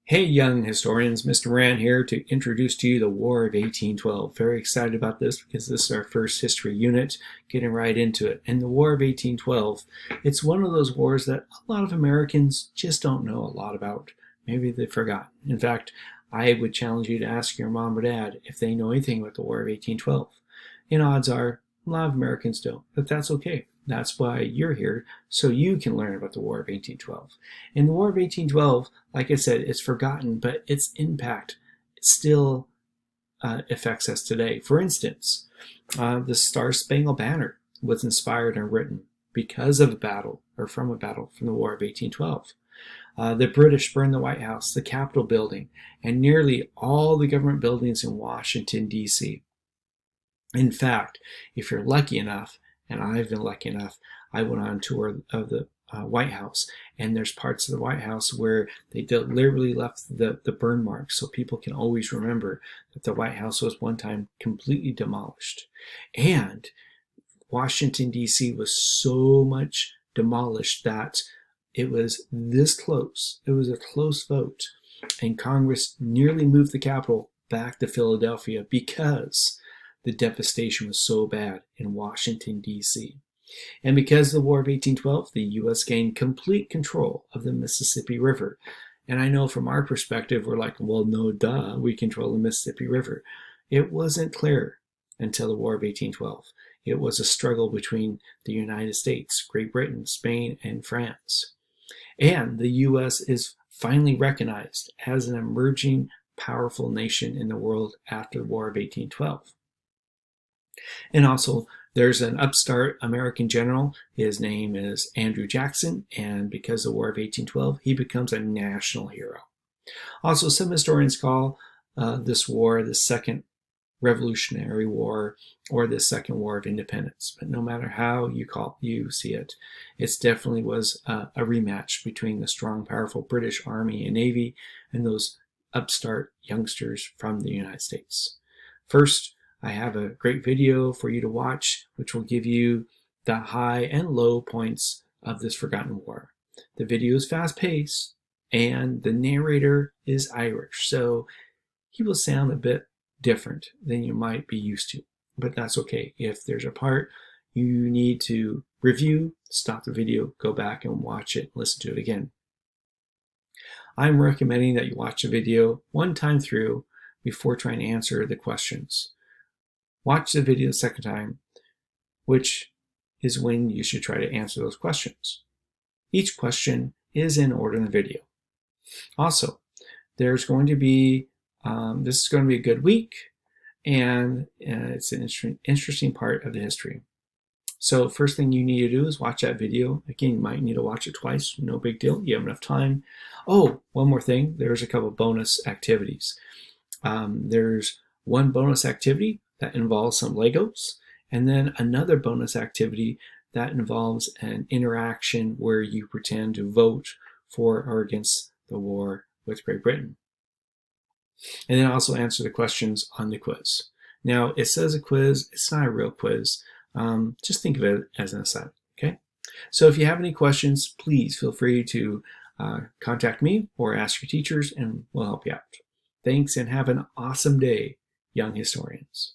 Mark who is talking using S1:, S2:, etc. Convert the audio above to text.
S1: Hey, young historians, Mr. Moran here to introduce to you the War of 1812. Very excited about this because this is our first history unit, getting right into it. And the War of 1812, it's one of those wars that a lot of Americans just don't know a lot about. Maybe they've forgotten. In fact, I would challenge you to ask your mom or dad if they know anything about the War of 1812. And odds are, a lot of Americans don't, but that's okay. That's why you're here, so you can learn about the War of 1812. In the War of 1812, like I said, it's forgotten, but its impact still affects us today. For instance, the Star-Spangled Banner was inspired and written because of a battle, or from a battle from the War of 1812. The British burned the White House, the Capitol building, and nearly all the government buildings in Washington, D.C. In fact, if you're lucky enough, and I've been lucky enough, I went on a tour of the White House, and there's parts of the White House where they deliberately left the burn marks so people can always remember that the White House was one time completely demolished. And Washington, D.C. was so much demolished that it was this close. It was a close vote, and Congress nearly moved the Capitol back to Philadelphia because the devastation was so bad in Washington, D.C. And because of the War of 1812, the U.S. gained complete control of the Mississippi River. And I know from our perspective, we're like, well, no, duh, we control the Mississippi River. It wasn't clear until the War of 1812. It was a struggle between the United States, Great Britain, Spain, and France. And the U.S. is finally recognized as an emerging, powerful nation in the world after the War of 1812. And also, there's an upstart American general. His name is Andrew Jackson, and because of the War of 1812, he becomes a national hero. Also, some historians call this war the Second Revolutionary War or the Second War of Independence. But no matter how you see it, it definitely was a rematch between the strong, powerful British Army and Navy and those upstart youngsters from the United States. First, I have a great video for you to watch, which will give you the high and low points of this forgotten war. The video is fast-paced, and the narrator is Irish, so he will sound a bit different than you might be used to, but that's okay. If there's a part you need to review, stop the video, go back and watch it, listen to it again. I'm recommending that you watch the video one time through before trying to answer the questions. Watch the video the second time, which is when you should try to answer those questions. Each question is in order in the video. Also, there's going to be, this is going to be a good week, and it's an interesting part of the history. So first thing you need to do is watch that video. Again, you might need to watch it twice, no big deal, you have enough time. Oh, one more thing, there's a couple bonus activities. There's one bonus activity that involves some Legos, and then another bonus activity that involves an interaction where you pretend to vote for or against the war with Great Britain. And then also answer the questions on the quiz. Now, it says a quiz, it's not a real quiz. Just think of it as an aside, okay? So if you have any questions, please feel free to contact me or ask your teachers, and we'll help you out. Thanks, and have an awesome day, young historians.